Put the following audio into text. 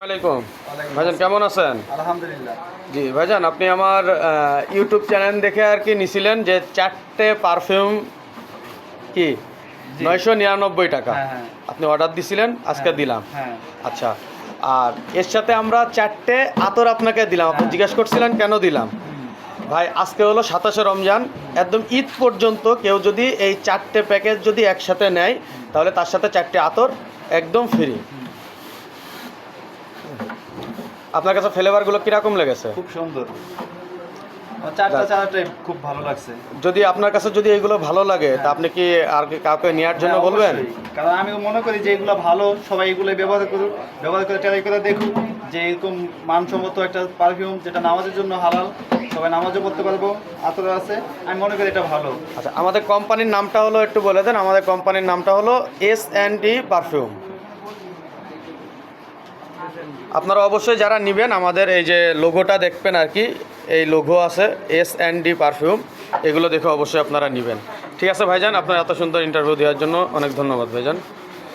আসসালামাইকুম ভাইজান, কেমন আছেন? আলহামদুলিল্লাহ। জি ভাইজান, আপনি আমার ইউটিউব চ্যানেল দেখে আর কি নিছিলেন যে 4টে পারফিউম কি জি। 999 টাকা হ্যাঁ। আপনি অর্ডার দিছিলেন, আজকে দিলাম। হ্যাঁ। আচ্ছা, আর এর সাথে আমরা 4টে আতর আপনাকে দিলাম। আপনি জিজ্ঞেস করছিলেন কেন দিলাম। ভাই, আজকে হলো 27শে রমজান, একদম ঈদ পর্যন্ত কেউ যদি এই 4টে প্যাকেজ যদি একসাথে নেয় তাহলে তার সাথে 4টে আতর একদম ফ্রি। আপনার কাছে ফ্লেভারগুলো কীরকম লেগেছে? খুব সুন্দর। আমার চারটাই খুব ভালো লাগছে। যদি আপনার কাছে যদি এইগুলো ভালো লাগে তা আপনি কি আর কি কাউকে নেওয়ার জন্য বলবেন? অবশ্যই। কারণ আমি মনে করি যে এগুলো ভালো, সবাই এগুলো ব্যবহার করুক, ব্যবহার করে ট্রাই করে দেখুক যে এরকম মানসম্মত একটা পারফিউম যেটা নামাজের জন্য হালাল, সবাই নামাজও পড়তে পারবো, আতর আছে, আমি মনে করি এটা ভালো। আচ্ছা, আমাদের কোম্পানির নামটা হলো, একটু বলে দেন। আমাদের কোম্পানির নামটা হলো S&D পারফিউম। আপনারা অবশ্যই যারা নেবেন আমাদের এই যে লোগোটা দেখবেন আর কি, এই লোগো আছে S&D পারফিউম, এগুলো দেখে অবশ্যই আপনারা নেবেন। ঠিক আছে ভাইজান, আপনার এত সুন্দর ইন্টারভিউ দেওয়ার জন্য অনেক ধন্যবাদ ভাইজান।